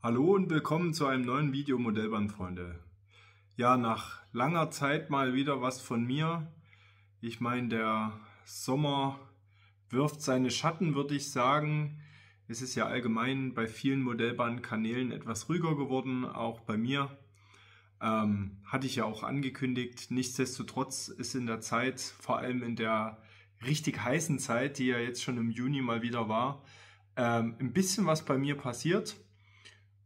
Hallo und willkommen zu einem neuen Video Modellbahnfreunde. Ja, nach langer Zeit mal wieder was von mir. Ich meine, der Sommer wirft seine Schatten, würde ich sagen. Es ist ja allgemein bei vielen Modellbahnkanälen etwas ruhiger geworden, auch bei mir. Hatte ich ja auch angekündigt. Nichtsdestotrotz ist in der Zeit, vor allem in der richtig heißen Zeit, die ja jetzt schon im Juni mal wieder war, ein bisschen was bei mir passiert.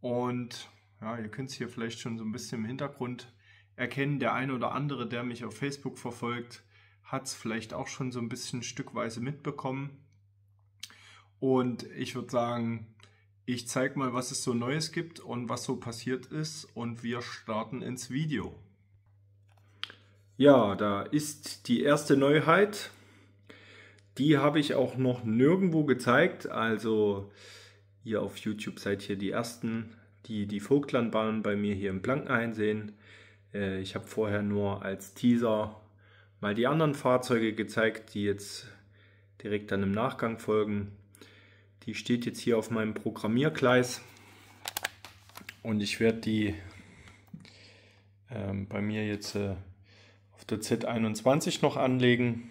Und ja, ihr könnt es hier vielleicht schon so ein bisschen im Hintergrund erkennen. Der eine oder andere, der mich auf Facebook verfolgt, hat es vielleicht auch schon so ein bisschen stückweise mitbekommen. Und ich würde sagen, ich zeige mal, was es so Neues gibt und was so passiert ist. Und wir starten ins Video. Ja, da ist die erste Neuheit. Die habe ich auch noch nirgendwo gezeigt. Also ihr auf YouTube seid hier die Ersten, die die Vogtlandbahn bei mir hier im Blankenhain sehen. Ich habe vorher nur als Teaser mal die anderen Fahrzeuge gezeigt, die jetzt direkt dann im Nachgang folgen. Die steht jetzt hier auf meinem Programmiergleis und ich werde die bei mir jetzt auf der Z21 noch anlegen.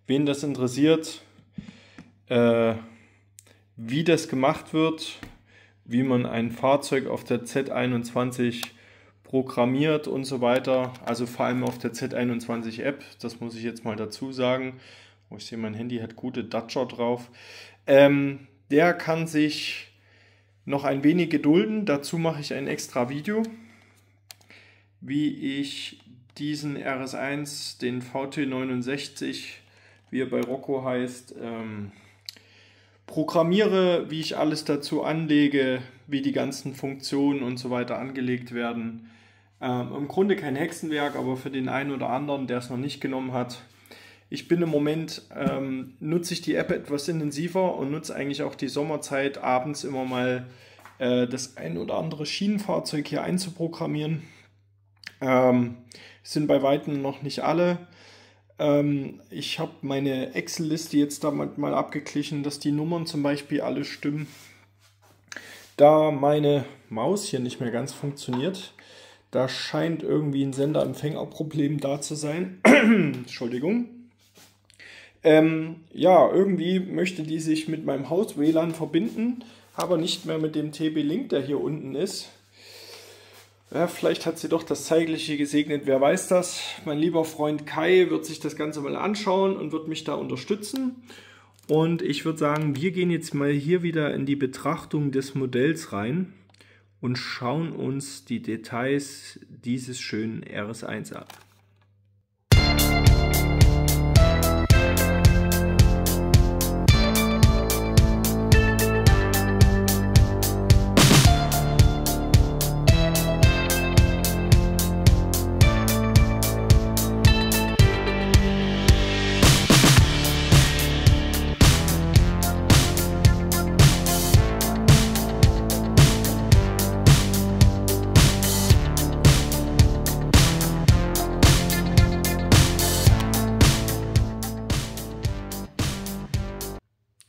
Wen das interessiert, wie das gemacht wird, wie man ein Fahrzeug auf der Z21 programmiert und so weiter, also vor allem auf der Z21 App, das muss ich jetzt mal dazu sagen. Oh, ich sehe, mein Handy hat gute Dacia drauf. Der kann sich noch ein wenig gedulden, dazu mache ich ein extra Video, wie ich diesen RS1, den VT69, wie er bei Rocco heißt, programmiere, wie ich alles dazu anlege, wie die ganzen Funktionen und so weiter angelegt werden. Im Grunde kein Hexenwerk, aber für den einen oder anderen, der es noch nicht genommen hat. Ich bin im Moment, nutze ich die App etwas intensiver und nutze eigentlich auch die Sommerzeit abends immer mal das ein oder andere Schienenfahrzeug hier einzuprogrammieren. Sind bei weitem noch nicht alle. Ich habe meine Excel-Liste jetzt damit mal abgeglichen, dass die Nummern zum Beispiel alle stimmen. Da meine Maus hier nicht mehr ganz funktioniert, da scheint irgendwie ein Sender-Empfänger-Problem da zu sein. Entschuldigung. Ja, irgendwie möchte die sich mit meinem Haus-WLAN verbinden, aber nicht mehr mit dem TB-Link, der hier unten ist. Ja, vielleicht hat sie doch das Zeitliche gesegnet, wer weiß das. Mein lieber Freund Kai wird sich das Ganze mal anschauen und wird mich da unterstützen. Und ich würde sagen, wir gehen jetzt mal hier wieder in die Betrachtung des Modells rein und schauen uns die Details dieses schönen RS1 an.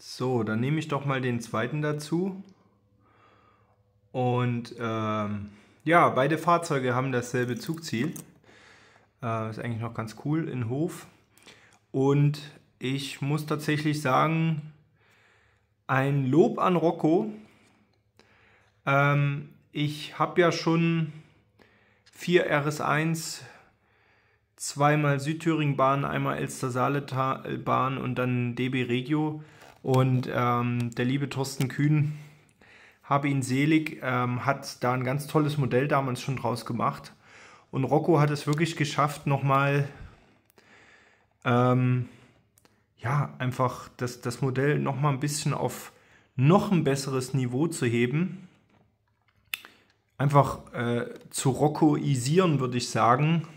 So, dann nehme ich doch mal den zweiten dazu. Und ja, beide Fahrzeuge haben dasselbe Zugziel. Ist eigentlich noch ganz cool in Hof. Und ich muss tatsächlich sagen, ein Lob an Rocco. Ich habe ja schon 4 RS1, zweimal Südthüringen-Bahn, einmal Elster-Saaletal-Bahn und dann DB Regio. Und der liebe Thorsten Kühn, habe ihn selig, hat da ein ganz tolles Modell damals schon draus gemacht. Und Rocco hat es wirklich geschafft, nochmal ja, einfach das Modell nochmal ein bisschen auf noch ein besseres Niveau zu heben. Einfach zu Roccoisieren, würde ich sagen.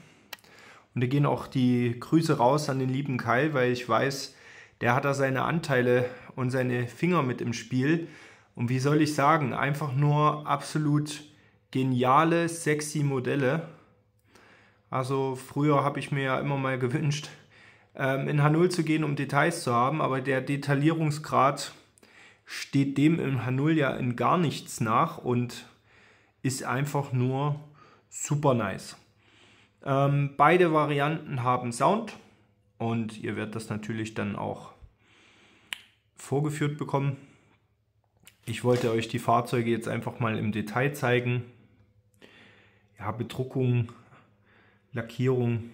Und da gehen auch die Grüße raus an den lieben Kai, weil ich weiß, der hat da seine Anteile und seine Finger mit im Spiel. Und wie soll ich sagen, einfach nur absolut geniale, sexy Modelle. Also früher habe ich mir ja immer mal gewünscht, in H0 zu gehen, um Details zu haben, aber der Detaillierungsgrad steht dem im H0 ja in gar nichts nach und ist einfach nur super nice. Beide Varianten haben Sound und ihr werdet das natürlich dann auch vorgeführt bekommen. Ich wollte euch die Fahrzeuge jetzt einfach mal im Detail zeigen. Ja, Bedruckung, Lackierung,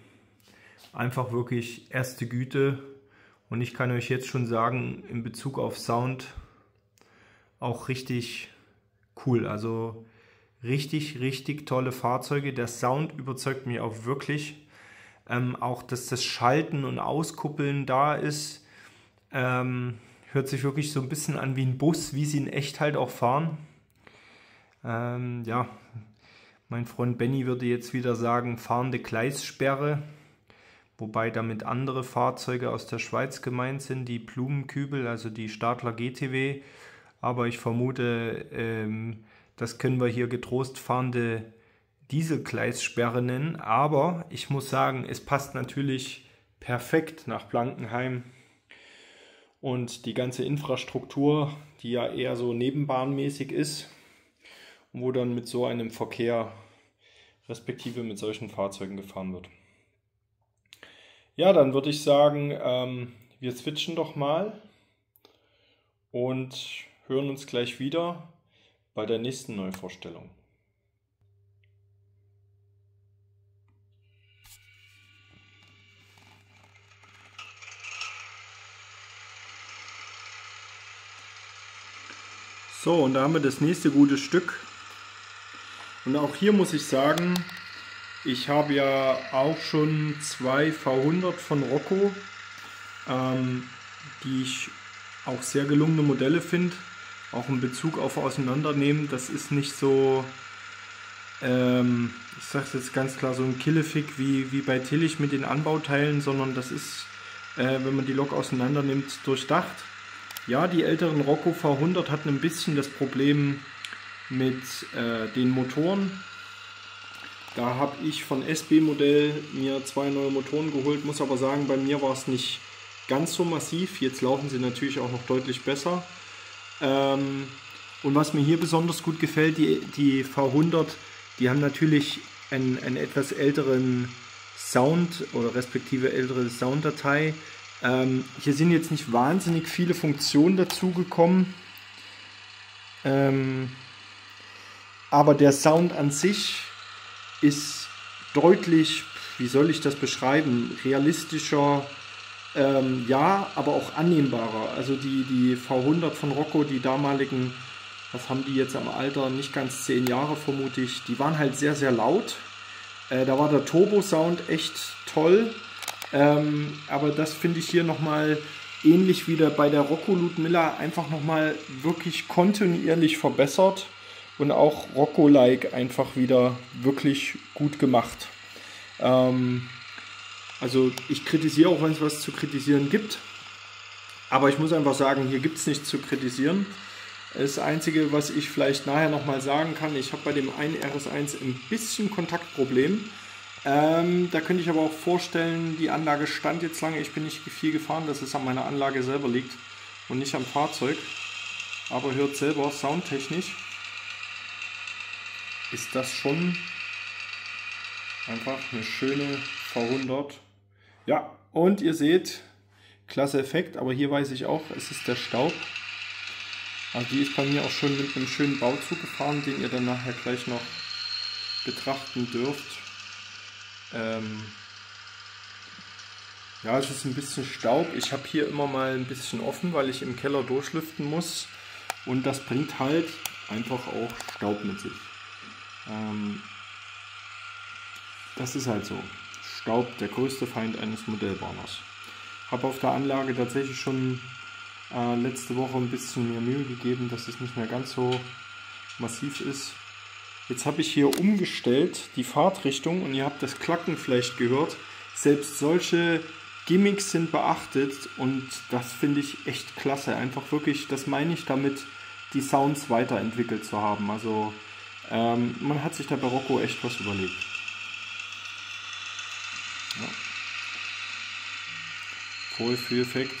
einfach wirklich erste Güte. Und ich kann euch jetzt schon sagen, in Bezug auf Sound auch richtig cool. Also richtig, richtig tolle Fahrzeuge. Der Sound überzeugt mich auch wirklich. Auch, dass das Schalten und Auskuppeln da ist. Hört sich wirklich so ein bisschen an wie ein Bus, wie sie in echt halt auch fahren. Ja, mein Freund Benny würde jetzt wieder sagen, fahrende Gleissperre. Wobei damit andere Fahrzeuge aus der Schweiz gemeint sind, die Blumenkübel, also die Stadler GTW. Aber ich vermute, das können wir hier getrost fahrende Dieselgleissperre nennen. Aber ich muss sagen, es passt natürlich perfekt nach Blankenheim. Und die ganze Infrastruktur, die ja eher so nebenbahnmäßig ist, wo dann mit so einem Verkehr, respektive mit solchen Fahrzeugen gefahren wird. Ja, dann würde ich sagen, wir switchen doch mal und hören uns gleich wieder bei der nächsten Neuvorstellung. So, und da haben wir das nächste gute Stück. Und auch hier muss ich sagen, ich habe ja auch schon 2 V100 von Rocco, die ich auch sehr gelungene Modelle finde. Auch in Bezug auf Auseinandernehmen, das ist nicht so, ich sage es jetzt ganz klar, so ein Killefick wie bei Tillich mit den Anbauteilen, sondern das ist, wenn man die Lok auseinander nimmt, durchdacht. Ja, die älteren Rocco V100 hatten ein bisschen das Problem mit den Motoren. Da habe ich von SB Modell mir 2 neue Motoren geholt, muss aber sagen, bei mir war es nicht ganz so massiv. Jetzt laufen sie natürlich auch noch deutlich besser. Und was mir hier besonders gut gefällt, die V100, die haben natürlich einen etwas älteren Sound oder respektive ältere Sounddatei. Hier sind jetzt nicht wahnsinnig viele Funktionen dazugekommen, aber der Sound an sich ist deutlich, wie soll ich das beschreiben, realistischer, ja, aber auch annehmbarer. Also die V100 von Rocco, die damaligen, was haben die jetzt am Alter, nicht ganz 10 Jahre vermute ich, die waren halt sehr, sehr laut. Da war der Turbo-Sound echt toll. Aber das finde ich hier nochmal ähnlich wie bei der Rocco Ludmilla einfach nochmal wirklich kontinuierlich verbessert und auch Rocco-like einfach wieder wirklich gut gemacht. Also ich kritisiere auch, wenn es was zu kritisieren gibt, aber ich muss einfach sagen, hier gibt es nichts zu kritisieren. Das Einzige, was ich vielleicht nachher nochmal sagen kann, ich habe bei dem einen RS1 ein bisschen Kontaktproblem. Da könnte ich aber auch vorstellen, die Anlage stand jetzt lange, ich bin nicht viel gefahren, dass es an meiner Anlage selber liegt und nicht am Fahrzeug. Aber hört selber, soundtechnisch ist das schon einfach eine schöne V100. Ja, und ihr seht, klasse Effekt, aber hier weiß ich auch, es ist der Staub. Also die ist bei mir auch schon mit einem schönen Bauzug gefahren, den ihr dann nachher gleich noch betrachten dürft. Ja, es ist ein bisschen Staub. Ich habe hier immer mal ein bisschen offen, weil ich im Keller durchlüften muss. Und das bringt halt einfach auch Staub mit sich. Das ist halt so. Staub, der größte Feind eines Modellbahners. Habe auf der Anlage tatsächlich schon letzte Woche ein bisschen mehr Mühe gegeben, dass es nicht mehr ganz so massiv ist. Jetzt habe ich hier umgestellt die Fahrtrichtung und ihr habt das Klacken vielleicht gehört. Selbst solche Gimmicks sind beachtet und das finde ich echt klasse. Einfach wirklich, das meine ich damit, die Sounds weiterentwickelt zu haben. Also man hat sich da bei Rocco echt was überlegt. Ja. Vorführeffekt.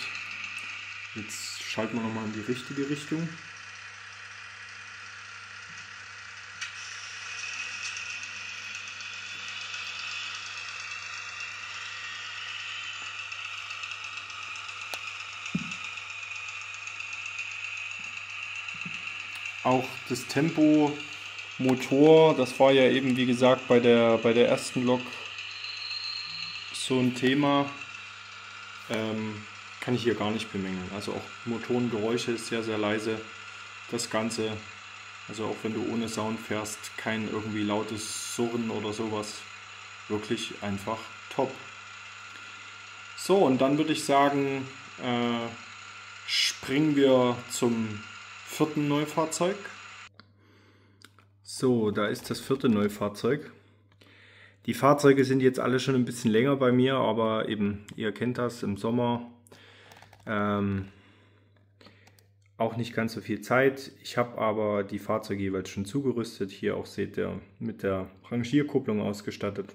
Jetzt schalten wir nochmal in die richtige Richtung. Auch das Tempo, Motor, das war ja eben wie gesagt bei der ersten Lok so ein Thema, kann ich hier gar nicht bemängeln. Also auch Motorengeräusche ist sehr, sehr leise. Das Ganze, also auch wenn du ohne Sound fährst, kein irgendwie lautes Surren oder sowas. Wirklich einfach top. So, und dann würde ich sagen, springen wir zum vierten Neufahrzeug. So, da ist das vierte Neufahrzeug. Die Fahrzeuge sind jetzt alle schon ein bisschen länger bei mir, aber eben, ihr kennt das, im Sommer auch nicht ganz so viel Zeit. Ich habe aber die Fahrzeuge jeweils schon zugerüstet. Hier auch seht ihr, mit der Rangierkupplung ausgestattet.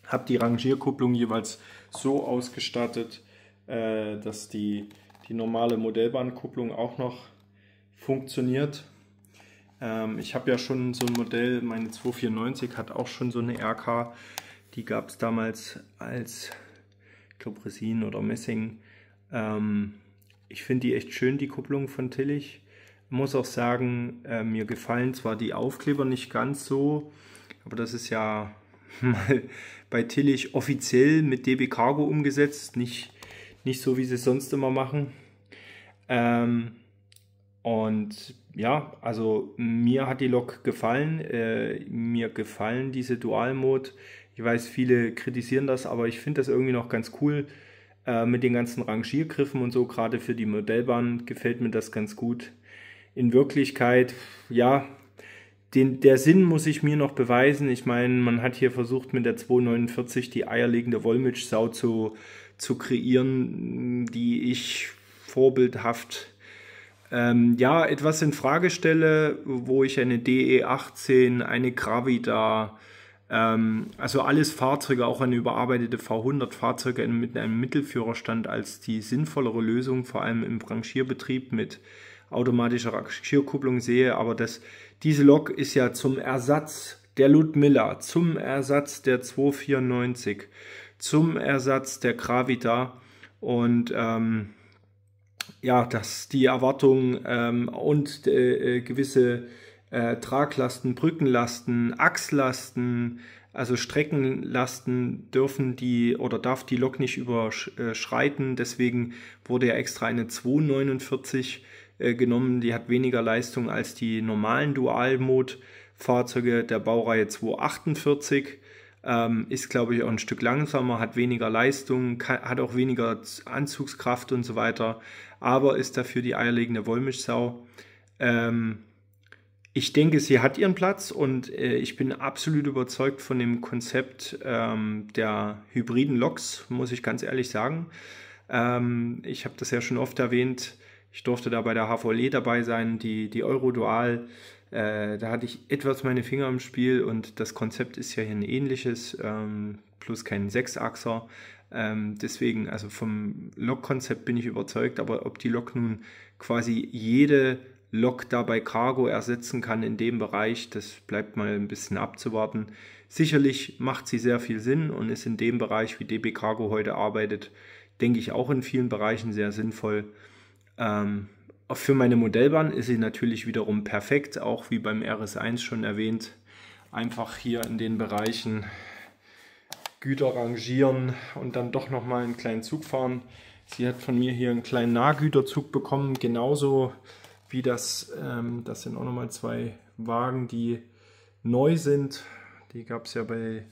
Habe die Rangierkupplung jeweils so ausgestattet, dass die normale Modellbahnkupplung auch noch funktioniert. Ich habe ja schon so ein Modell, meine 294 hat auch schon so eine RK. Die gab es damals als, ich glaube, Resin oder Messing. Ich finde die echt schön, die Kupplung von Tillich. Ich muss auch sagen, mir gefallen zwar die Aufkleber nicht ganz so, aber das ist ja mal bei Tillich offiziell mit DB Cargo umgesetzt, nicht so, wie sie es sonst immer machen. Und ja, also mir hat die Lok gefallen, mir gefallen diese Dual-Mode. Ich weiß, viele kritisieren das, aber ich finde das irgendwie noch ganz cool mit den ganzen Rangiergriffen und so. Gerade für die Modellbahn gefällt mir das ganz gut. In Wirklichkeit, ja, der Sinn muss ich mir noch beweisen. Ich meine, man hat hier versucht mit der 249 die eierlegende Wollmilchsau zu kreieren, die ich vorbildhaft ja, etwas in Frage stelle, wo ich eine DE18, eine Gravida, also alles Fahrzeuge, auch eine überarbeitete V100 Fahrzeuge mit einem Mittelführerstand als die sinnvollere Lösung, vor allem im Rangierbetrieb mit automatischer Rangierkupplung sehe. Aber diese Lok ist ja zum Ersatz der Ludmilla, zum Ersatz der 294, zum Ersatz der Gravida und ja, dass die Erwartung und gewisse Traglasten, Brückenlasten, Achslasten, also Streckenlasten darf die Lok nicht überschreiten. Deswegen wurde ja extra eine 249 genommen. Die hat weniger Leistung als die normalen Dual-Mode-Fahrzeuge der Baureihe 248. Ist, glaube ich, auch ein Stück langsamer, hat weniger Leistung, hat auch weniger Anzugskraft und so weiter, aber ist dafür die eierlegende Wollmilchsau. Ich denke, sie hat ihren Platz und ich bin absolut überzeugt von dem Konzept der hybriden Loks, muss ich ganz ehrlich sagen. Ich habe das ja schon oft erwähnt, ich durfte da bei der HVLE dabei sein, die Eurodual. Da hatte ich etwas meine Finger im Spiel und das Konzept ist ja hier ein ähnliches, plus kein Sechsachser. Deswegen, also vom Lok-Konzept bin ich überzeugt, aber ob die Lok nun quasi jede Lok da bei Cargo ersetzen kann in dem Bereich, das bleibt mal ein bisschen abzuwarten. Sicherlich macht sie sehr viel Sinn und ist in dem Bereich, wie DB Cargo heute arbeitet, denke ich auch in vielen Bereichen sehr sinnvoll. Für meine Modellbahn ist sie natürlich wiederum perfekt, auch wie beim RS1 schon erwähnt. Einfach hier in den Bereichen Güter rangieren und dann doch nochmal einen kleinen Zug fahren. Sie hat von mir hier einen kleinen Nahgüterzug bekommen, genauso wie das sind auch nochmal zwei Wagen, die neu sind. Die gab es ja bei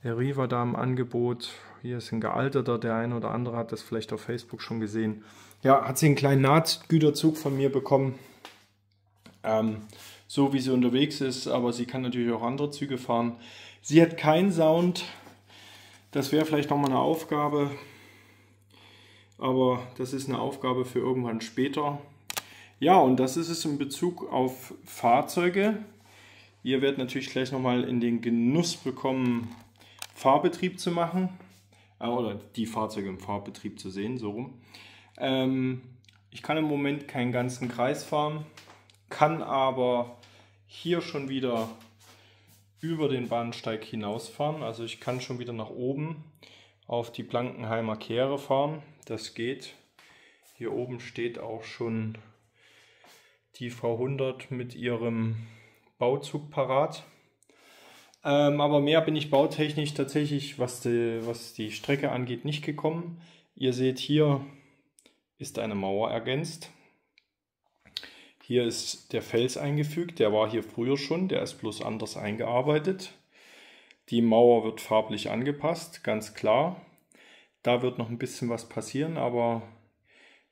Arriva da im Angebot. Hier ist ein gealterter, der eine oder andere hat das vielleicht auf Facebook schon gesehen. Ja, hat sie einen kleinen Nahgüterzug von mir bekommen, so wie sie unterwegs ist, aber sie kann natürlich auch andere Züge fahren. Sie hat keinen Sound, das wäre vielleicht nochmal eine Aufgabe, aber das ist eine Aufgabe für irgendwann später. Ja, und das ist es in Bezug auf Fahrzeuge. Ihr werdet natürlich gleich nochmal in den Genuss bekommen, Fahrbetrieb zu machen, oder die Fahrzeuge im Fahrbetrieb zu sehen, so rum. Ich kann im Moment keinen ganzen Kreis fahren, kann aber hier schon wieder über den Bahnsteig hinausfahren. Also ich kann schon wieder nach oben auf die Blankenheimer Kehre fahren. Das geht. Hier oben steht auch schon die V100 mit ihrem Bauzug parat. Aber mehr bin ich bautechnisch tatsächlich, was die Strecke angeht, nicht gekommen. Ihr seht, hier ist eine Mauer ergänzt. Hier ist der Fels eingefügt, der war hier früher schon, der ist bloß anders eingearbeitet. Die Mauer wird farblich angepasst, ganz klar. Da wird noch ein bisschen was passieren, aber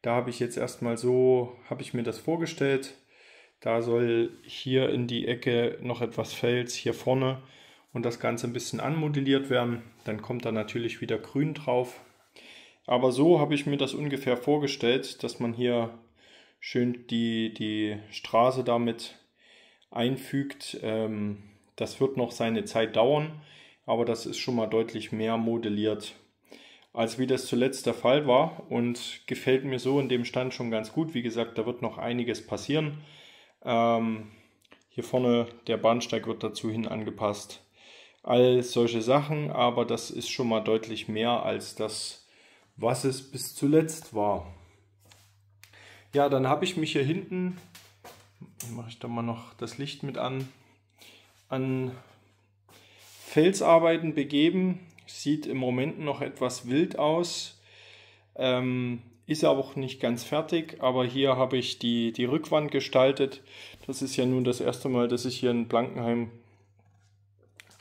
da habe ich jetzt erstmal so, habe ich mir das vorgestellt. Da soll hier in die Ecke noch etwas Fels, hier vorne, und das Ganze ein bisschen anmodelliert werden. Dann kommt da natürlich wieder Grün drauf. Aber so habe ich mir das ungefähr vorgestellt, dass man hier schön die Straße damit einfügt. Das wird noch seine Zeit dauern, aber das ist schon mal deutlich mehr modelliert, als wie das zuletzt der Fall war, und gefällt mir so in dem Stand schon ganz gut. Wie gesagt, da wird noch einiges passieren. Hier vorne der Bahnsteig wird dazu hin angepasst. All solche Sachen, aber das ist schon mal deutlich mehr als das, was es bis zuletzt war. Ja, dann habe ich mich hier hinten, mache ich da mal noch das Licht mit an Felsarbeiten begeben. Sieht im Moment noch etwas wild aus, ist aber auch nicht ganz fertig, aber hier habe ich die Rückwand gestaltet. Das ist ja nun das erste Mal, dass ich hier in Blankenheim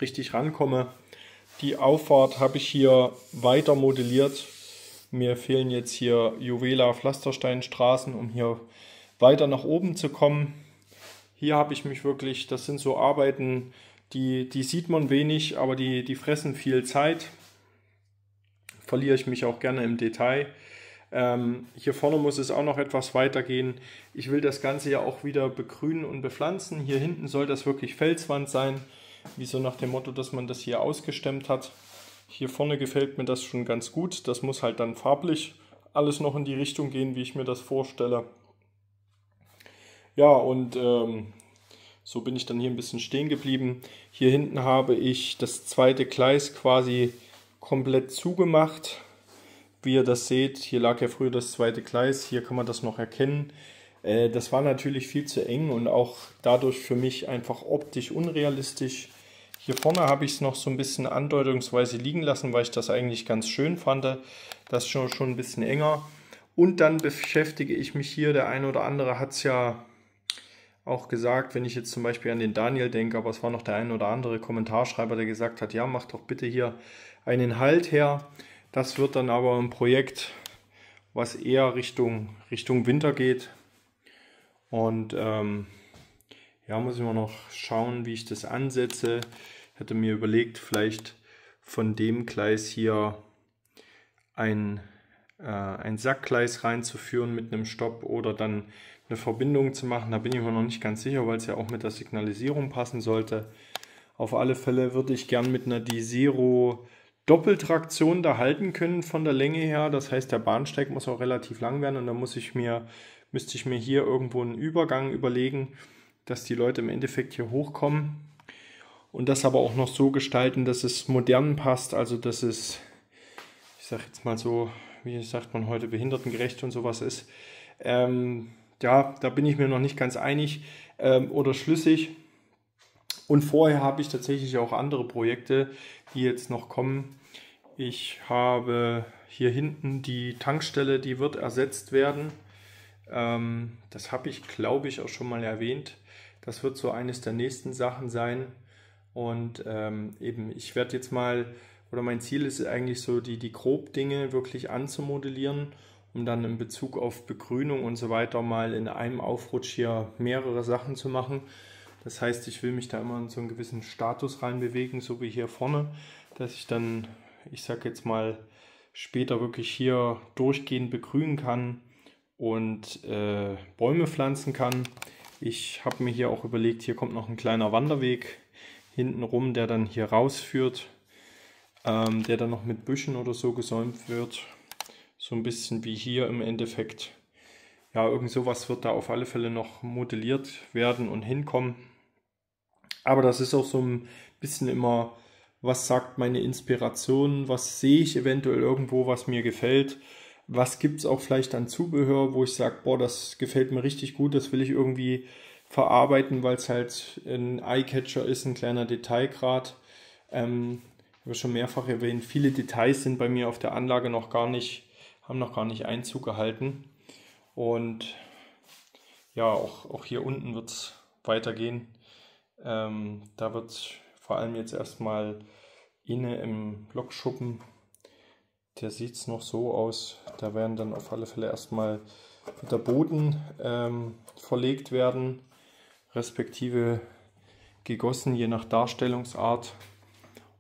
richtig rankomme. Die Auffahrt habe ich hier weiter modelliert. Mir fehlen jetzt hier Juvela-Pflastersteinstraßen, um hier weiter nach oben zu kommen. Hier habe ich mich wirklich, das sind so Arbeiten, die sieht man wenig, aber die fressen viel Zeit. Verliere ich mich auch gerne im Detail. Hier vorne muss es auch noch etwas weitergehen. Ich will das Ganze ja auch wieder begrünen und bepflanzen. Hier hinten soll das wirklich Felswand sein, wie so nach dem Motto, dass man das hier ausgestemmt hat. Hier vorne gefällt mir das schon ganz gut. Das muss halt dann farblich alles noch in die Richtung gehen, wie ich mir das vorstelle. Ja, und so bin ich dann hier ein bisschen stehen geblieben. Hier hinten habe ich das zweite Gleis quasi komplett zugemacht. Wie ihr das seht, hier lag ja früher das zweite Gleis, hier kann man das noch erkennen. Das war natürlich viel zu eng und auch dadurch für mich einfach optisch unrealistisch. Hier vorne habe ich es noch so ein bisschen andeutungsweise liegen lassen, weil ich das eigentlich ganz schön fand. Das ist schon ein bisschen enger. Und dann beschäftige ich mich hier, der eine oder andere hat es ja auch gesagt, wenn ich jetzt zum Beispiel an den Daniel denke, aber es war noch der ein oder andere Kommentarschreiber, der gesagt hat, ja, mach doch bitte hier einen Halt her. Das wird dann aber ein Projekt, was eher Richtung Winter geht. Und ja, muss ich mal noch schauen, wie ich das ansetze. Ich hatte mir überlegt, vielleicht von dem Gleis hier ein Sackgleis reinzuführen mit einem Stopp oder dann eine Verbindung zu machen. Da bin ich mir noch nicht ganz sicher, weil es ja auch mit der Signalisierung passen sollte. Auf alle Fälle würde ich gern mit einer Desiro Doppeltraktion da halten können von der Länge her. Das heißt, der Bahnsteig muss auch relativ lang werden und dann müsste ich mir hier irgendwo einen Übergang überlegen, dass die Leute im Endeffekt hier hochkommen und das aber auch noch so gestalten, dass es modern passt, also dass es, ich sage jetzt mal so, wie sagt man heute, behindertengerecht und sowas ist. Ja, da bin ich mir noch nicht ganz einig oder schlüssig. Und vorher habe ich tatsächlich auch andere Projekte, die jetzt noch kommen. Ich habe hier hinten die Tankstelle, die wird ersetzt werden. Das habe ich, glaube ich, auch schon mal erwähnt. Das wird so eines der nächsten Sachen sein. Und eben, ich werde jetzt mal, oder mein Ziel ist eigentlich so, die Grobdinge wirklich anzumodellieren, um dann in Bezug auf Begrünung und so weiter mal in einem Aufrutsch hier mehrere Sachen zu machen. Das heißt, ich will mich da immer in so einen gewissen Status reinbewegen, so wie hier vorne, dass ich dann, ich sage jetzt mal, später wirklich hier durchgehend begrünen kann und Bäume pflanzen kann. Ich habe mir hier auch überlegt, hier kommt noch ein kleiner Wanderweg hinten rum, der dann hier rausführt, der dann noch mit Büschen oder so gesäumt wird. So ein bisschen wie hier im Endeffekt. Ja, irgend sowas wird da auf alle Fälle noch modelliert werden und hinkommen. Aber das ist auch so ein bisschen immer, was sagt meine Inspiration, was sehe ich eventuell irgendwo, was mir gefällt. Was gibt es auch vielleicht an Zubehör, wo ich sage, boah, das gefällt mir richtig gut, das will ich irgendwie verarbeiten, weil es halt ein Eyecatcher ist, ein kleiner Detailgrad. Ich habe schon mehrfach erwähnt, viele Details sind bei mir auf der Anlage haben noch gar nicht Einzug gehalten. Und ja, auch hier unten wird es weitergehen. Da wird vor allem jetzt erstmal inne im Lokschuppen, der sieht es noch so aus, da werden dann auf alle Fälle erstmal der Boden verlegt werden, respektive gegossen, je nach Darstellungsart.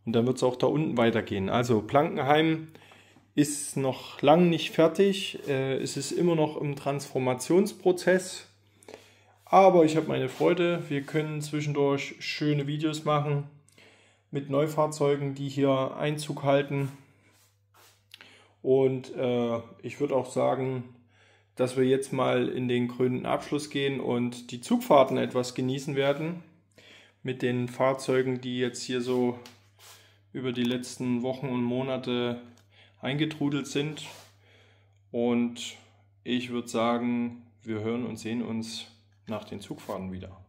Und dann wird es auch da unten weitergehen. Also Plankenheim ist noch lang nicht fertig, es ist immer noch im Transformationsprozess. Aber ich habe meine Freude, wir können zwischendurch schöne Videos machen mit Neufahrzeugen, die hier Einzug halten. Und ich würde auch sagen, dass wir jetzt mal in den krönenden Abschluss gehen und die Zugfahrten etwas genießen werden mit den Fahrzeugen, die jetzt hier so über die letzten Wochen und Monate eingetrudelt sind. Und ich würde sagen, wir hören und sehen uns nach den Zugfahrten wieder.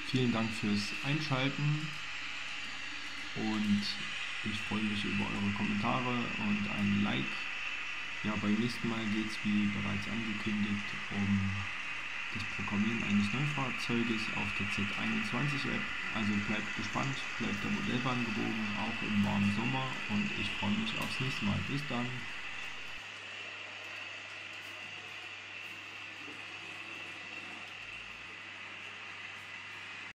Vielen Dank fürs Einschalten und ich freue mich über eure Kommentare und ein Like. Ja, beim nächsten Mal geht es, wie bereits angekündigt, um das Programmieren eines Neufahrzeuges auf der Z21-App. Also bleibt gespannt, bleibt der Modellbahn gewogen, auch im warmen Sommer, und ich freue mich aufs nächste Mal. Bis dann!